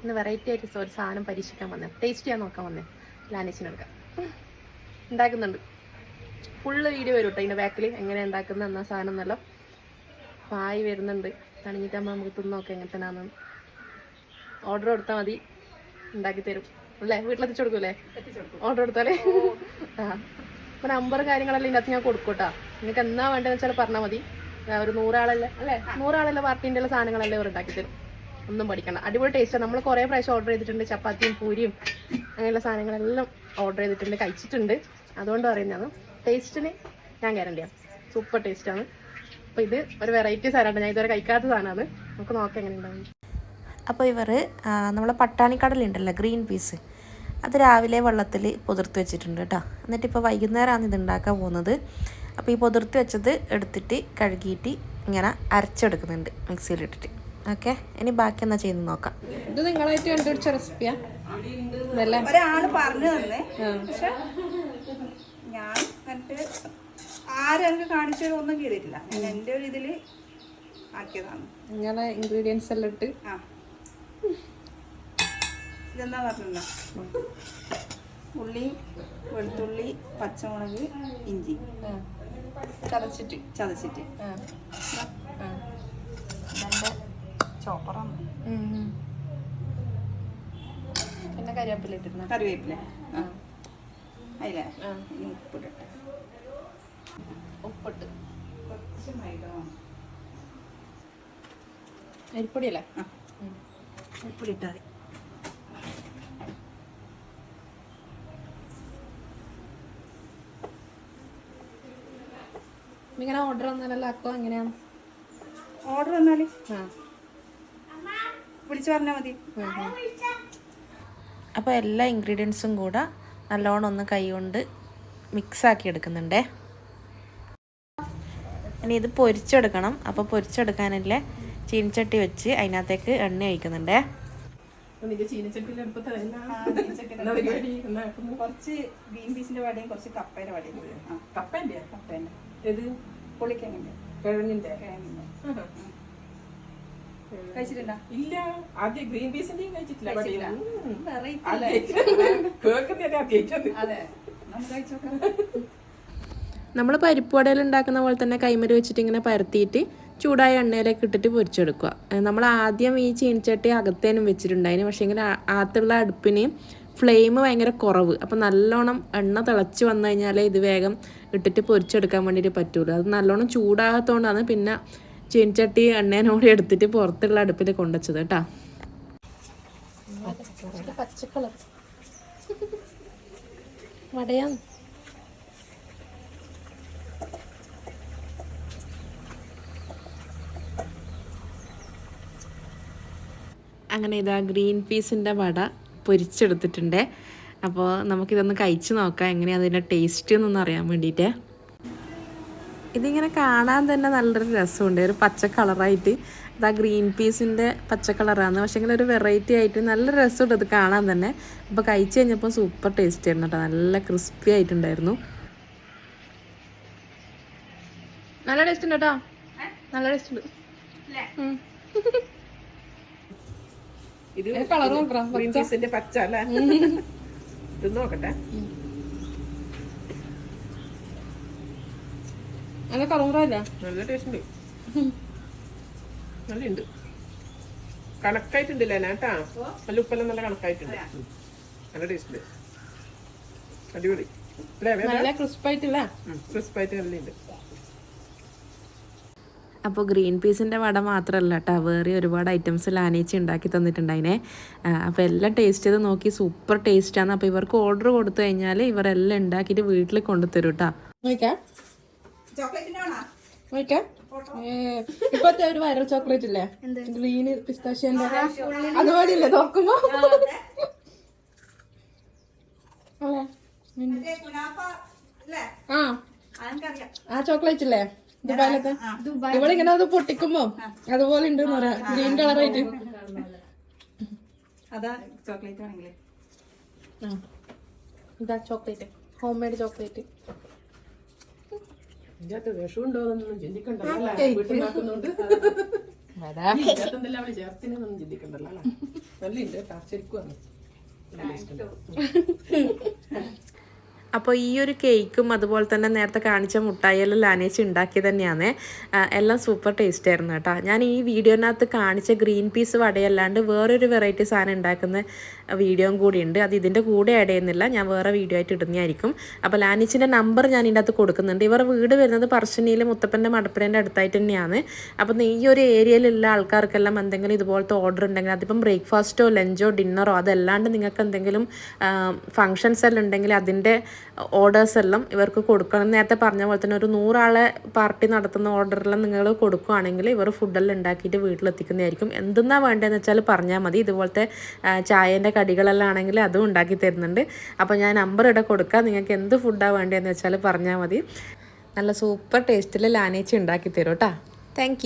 ഇന്ന് വെറൈറ്റി ആയിട്ട് ഒരു സാധനം പരീക്ഷിക്കാൻ വന്നേ, ടേസ്റ്റ് ചെയ്യാൻ നോക്കാൻ വന്നേ. ലാനേച്ചിനെടുക്കാം ഉണ്ടാക്കുന്നുണ്ട്. ഫുള്ള് വീഡിയോ വരും കേട്ടോ ഇതിൻ്റെ ബാക്കിൽ എങ്ങനെ ഉണ്ടാക്കുന്ന എന്നാ സാധനം എന്നല്ലോ പായി വരുന്നുണ്ട്. തണിഞ്ഞിട്ടാകുമ്പോൾ നമുക്ക് തിന്നോക്കാം എങ്ങനത്തനാന്ന്. ഓർഡർ കൊടുത്താൽ മതി, ഉണ്ടാക്കി തരും അല്ലേ? വീട്ടിലെത്തിച്ചു കൊടുക്കൂല്ലേ ഓർഡർ കൊടുത്താലേ? ആ അപ്പോൾ നമ്പർ കാര്യങ്ങളെല്ലാം ഇതിനകത്ത് ഞാൻ കൊടുക്കും കേട്ടോ. നിങ്ങൾക്ക് എന്നാ വേണ്ടതെന്ന് വെച്ചാൽ പറഞ്ഞാൽ മതി. ഒരു 100 ആളല്ലേ അല്ലേ, 100 ആളല്ലേ പാർട്ടീൻ്റെ ഉള്ള സാധനങ്ങളെല്ലാം ഇവർ ഉണ്ടാക്കി തരും. ഒന്നും പഠിക്കണം, അടിപൊളി ടേസ്റ്റാണ്. നമ്മൾ കുറേ പ്രാവശ്യം ഓർഡർ ചെയ്തിട്ടുണ്ട്, ചപ്പാത്തിയും പൂരിയും അങ്ങനെയുള്ള സാധനങ്ങളെല്ലാം ഓർഡർ ചെയ്തിട്ടുണ്ട്, കഴിച്ചിട്ടുണ്ട്. അതുകൊണ്ട് പറയുന്നതാണ്, ടേസ്റ്റിന് ഞാൻ ഗ്യാരണ്ടിയാണ്, സൂപ്പർ ടേസ്റ്റാണ്. അപ്പോൾ ഇത് ഒരു വെറൈറ്റി സാധനമാണ്, ഞാൻ ഇതുവരെ കഴിക്കാത്ത സാധനമാണ്. നമുക്ക് നോക്കാം എങ്ങനെ ഉണ്ടാവും. അപ്പോൾ ഇവർ നമ്മളെ പട്ടാണിക്കടലുണ്ടല്ലോ ഗ്രീൻ പീസ്, അത് രാവിലെ വെള്ളത്തിൽ പൊതിർത്ത് വെച്ചിട്ടുണ്ട് കേട്ടോ. എന്നിട്ടിപ്പോൾ വൈകുന്നേരമാണ് ഇത് ഉണ്ടാക്കാൻ പോകുന്നത്. അപ്പോൾ ഈ പൊതിർത്ത് വെച്ചത് എടുത്തിട്ട് കഴുകിയിട്ട് ഇങ്ങനെ അരച്ചെടുക്കുന്നുണ്ട് മിക്സിയിലിട്ടിട്ട്. ഓക്കെ, ഇനി ബാക്കി എന്നാ ചെയ്യുന്നത് നോക്കാം. ഇത് നിങ്ങളായിട്ട് കണ്ടുപിടിച്ച റെസിപ്പിയാ? ഒരാള് പറഞ്ഞു തന്നെ, പക്ഷെ ഞാൻ എന്നിട്ട് ആരും എനിക്ക് കാണിച്ചു ഒന്നും ചെയ്തിട്ടില്ല. ഞാൻ എൻ്റെ ഒരു ഇതിൽ ആക്കിയതാണ്. ഇങ്ങനെ ഇൻഗ്രീഡിയൻസ് എല്ലാം ഇട്ട് ഇതെന്താ പറഞ്ഞ ഉള്ളി, വെളുത്തുള്ളി, പച്ചമുളക്, ഇഞ്ചി ചതച്ചിട്ട് ഇതെൻ്റെ ചോപ്പറാണ്. പിന്നെ കറിവേപ്പില ഇട്ടിരുന്ന കറിവേപ്പില അതിലെ ഇനി ഉപ്പിടട്ടെ. ഉപ്പിട്ട് കുറച്ച് മൈദ, അരിപ്പൊടിയല്ലേ? ഉപ്പിടി ഇട്ടാൽ മതി. ഇങ്ങനെ ഓർഡർ വന്നാലല്ലോ ആക്കോ? എങ്ങനെയാണ് ഓർഡർ വന്നാൽ വിളിച്ചു പറഞ്ഞാൽ മതി. അപ്പോൾ എല്ലാ ഇൻഗ്രീഡിയൻസും കൂടെ നല്ലോണം ഒന്ന് കൈ കൊണ്ട് മിക്സാക്കി എടുക്കുന്നുണ്ടേ. ഇനി ഇത് പൊരിച്ചെടുക്കണം. അപ്പോൾ പൊരിച്ചെടുക്കാനല്ലേ ചീനിച്ചട്ടി വെച്ച് അതിനകത്തേക്ക് എണ്ണ ഒഴിക്കുന്നുണ്ടേ. കുറച്ച് ഗ്രീൻ പീസിന്റെ വടയും കുറച്ച് കപ്പയുടെ വടയും. കപ്പേന്റെ പുളിക്കിഴങ്ങിന്റെ കഴിച്ചിട്ടുണ്ടോ? ഇല്ല, ആദ്യം ഗ്രീൻ പീസിന്റെയും കഴിച്ചിട്ടില്ല. നമ്മൾ പരിപ്പ് വടയിൽ ഉണ്ടാക്കുന്ന പോലെ തന്നെ കൈമര് വെച്ചിട്ട് ഇങ്ങനെ പരത്തിയിട്ട് ചൂടായ എണ്ണയിലേക്ക് ഇട്ടിട്ട് പൊരിച്ചെടുക്കുക. നമ്മൾ ആദ്യം ഈ ചീനിച്ചട്ടി അകത്തേനും വെച്ചിട്ടുണ്ടായിരുന്നു, പക്ഷേ ഇങ്ങനെ അകത്തുള്ള അടുപ്പിന് ഫ്ലെയിം ഭയങ്കര കുറവ്. അപ്പോൾ നല്ലോണം എണ്ണ തിളച്ച് വന്നു കഴിഞ്ഞാൽ ഇത് വേഗം ഇട്ടിട്ട് പൊരിച്ചെടുക്കാൻ വേണ്ടിയിട്ട് പറ്റുള്ളൂ. അത് നല്ലോണം ചൂടാകത്തോണ്ടാണ് പിന്നെ ചീനിച്ചട്ടി എണ്ണേനോട് എടുത്തിട്ട് പുറത്തുള്ള അടുപ്പിൽ കൊണ്ടുവച്ചത് കേട്ടോ. പച്ചക്കളർ വടയാണ്. അങ്ങനെ ഇതാ ഗ്രീൻ പീസിൻ്റെ വട പൊരിച്ചെടുത്തിട്ടുണ്ട്. അപ്പോൾ നമുക്കിതൊന്ന് കഴിച്ച് നോക്കാം എങ്ങനെയാണ് അതിൻ്റെ ടേസ്റ്റ് എന്നൊന്ന് അറിയാൻ വേണ്ടിയിട്ട്. ഇതിങ്ങനെ കാണാൻ തന്നെ നല്ലൊരു രസമുണ്ട്, ഒരു പച്ച കളറായിട്ട്. ഇതാ ഗ്രീൻ പീസിൻ്റെ പച്ച കളറാണ്, പക്ഷേ ഇങ്ങനെ ഒരു വെറൈറ്റി ആയിട്ട് നല്ല രസമുണ്ട് ഇത് കാണാൻ തന്നെ. അപ്പോൾ കഴിച്ച് കഴിഞ്ഞപ്പോൾ സൂപ്പർ ടേസ്റ്റ് ആയിരുന്നു കേട്ടോ, നല്ല ക്രിസ്പി ആയിട്ടുണ്ടായിരുന്നു. നല്ല ടേസ്റ്റ് ഉണ്ട് കേട്ടോ, നല്ല ടേസ്റ്റ് ഉണ്ട്. ഇത് ഗ്രീൻ പീസിന്റെ പച്ച അല്ലേ? ഇത് നോക്കട്ടെ. നല്ല കളറല്ല, നല്ല ടേസ്റ്റ് ഉണ്ട്, നല്ല ഉണ്ട്, കണക്കായിട്ടുണ്ടല്ലേ കേട്ടാ. നല്ല ഉപ്പെല്ലാം നല്ല കണക്കായിട്ടുണ്ട്, നല്ല ടേസ്റ്റ് ഉണ്ട്, അടിപൊളി. നല്ല ക്രിസ്പായിട്ടില്ല, ക്രിസ്പായിട്ട് നല്ല ഉണ്ട്. അപ്പോൾ ഗ്രീൻ പീസിൻ്റെ വട മാത്രമല്ല കേട്ടോ, വേറെ ഒരുപാട് ഐറ്റംസ് ലാനേച്ചി ഉണ്ടാക്കി തന്നിട്ടുണ്ടായിനെ. അപ്പോൾ എല്ലാം ടേസ്റ്റ് ചെയ്ത് നോക്കി, സൂപ്പർ ടേസ്റ്റാണ്. അപ്പോൾ ഇവർക്ക് ഓർഡർ കൊടുത്തു കഴിഞ്ഞാൽ ഇവരെല്ലാം ഉണ്ടാക്കിയിട്ട് വീട്ടിൽ കൊണ്ടുതരും കേട്ടോ. ഇപ്പത്തെ ഒരു വൈറൽ ചോക്ലേറ്റ് ഇല്ലേ, ഗ്രീൻ പിസ്താഷ്യന്റെ, അതുപോലെ ഇല്ലേ തുറക്കുമ്പോ? ആ ചോക്ലേറ്റ് ഇല്ലേ ദുബായിലത്തെ, ഇവളിങ്ങനെ അത് പൊട്ടിക്കുമ്പോ അതുപോലെ ഉണ്ട് ഗ്രീൻ കളറായിട്ട്. അതാ ചോക്ലേറ്റ് ആണെങ്കിലേ. ഇതാ ചോക്ലേറ്റ്, ഹോം മെയ്ഡ് ചോക്ലേറ്റ്. ഇതിനകത്ത് വിഷമുണ്ടോന്നൊന്നും ചിന്തിക്കണ്ടല്ലോ, വീട്ടിലാക്കുന്നുണ്ട്. അവള് ചേർത്തിനൊന്നും ചിന്തിക്കണ്ടല്ലോ. നല്ലുണ്ട് കേട്ടോ, ശരിക്കും ആണ്. അപ്പോൾ ഈ ഒരു കേക്കും അതുപോലെ തന്നെ നേരത്തെ കാണിച്ച മുട്ടായിയെല്ലാം ലാനേച്ചി ഉണ്ടാക്കി തന്നെയാണ്. എല്ലാം സൂപ്പർ ടേസ്റ്റ് ആയിരുന്നു കേട്ടോ. ഞാൻ ഈ വീഡിയോനകത്ത് കാണിച്ച ഗ്രീൻ പീസ് വടയല്ലാണ്ട് വേറൊരു വെറൈറ്റി സാധനം ഉണ്ടാക്കുന്ന വീഡിയോയും കൂടി ഉണ്ട്. അത് ഇതിൻ്റെ കൂടെ ആഡ് ചെയ്യുന്നില്ല, ഞാൻ വേറെ വീഡിയോ ആയിട്ട് ഇടുന്നതായിരിക്കും. അപ്പോൾ ലാനേച്ചിൻ്റെ നമ്പർ ഞാൻ ഇതിൻ്റെ അകത്ത് കൊടുക്കുന്നുണ്ട്. ഇവർ വീട് വരുന്നത് പറശ്ശിനിയിൽ മുത്തപ്പൻ്റെ മടപ്പുരേൻ്റെ അടുത്തായിട്ട് തന്നെയാണ്. അപ്പം ഈ ഒരു ഏരിയയിലുള്ള ആൾക്കാർക്കെല്ലാം എന്തെങ്കിലും ഇതുപോലത്തെ ഓർഡർ ഉണ്ടെങ്കിൽ അതിപ്പം ബ്രേക്ക്ഫാസ്റ്റോ ലഞ്ചോ ഡിന്നറോ അതല്ലാണ്ട് നിങ്ങൾക്ക് എന്തെങ്കിലും ഫങ്ഷൻസ് എല്ലാം ഉണ്ടെങ്കിൽ അതിൻ്റെ ഓർഡേഴ്സ് എല്ലാം ഇവർക്ക് കൊടുക്കണം. നേരത്തെ പറഞ്ഞ പോലെ തന്നെ ഒരു 100 ആളെ പാർട്ടി നടത്തുന്ന ഓർഡറെല്ലാം നിങ്ങൾ കൊടുക്കുകയാണെങ്കിൽ ഇവർ ഫുഡെല്ലാം ഉണ്ടാക്കിയിട്ട് വീട്ടിലെത്തിക്കുന്നതായിരിക്കും. എന്തെന്നാ വേണ്ടതെന്ന് വെച്ചാൽ പറഞ്ഞാൽ മതി. ഇതുപോലത്തെ ചായേൻ്റെ കടികളെല്ലാം ആണെങ്കിൽ അതും ഉണ്ടാക്കി തരുന്നുണ്ട്. അപ്പോൾ ഞാൻ നമ്പർ ഇവിടെ കൊടുക്കാം, നിങ്ങൾക്ക് എന്ത് ഫുഡാണ് വേണ്ടതെന്ന് വെച്ചാൽ പറഞ്ഞാൽ മതി. നല്ല സൂപ്പർ ടേസ്റ്റിൽ ലാനേച്ചി ഉണ്ടാക്കി തരും കേട്ടോ. താങ്ക്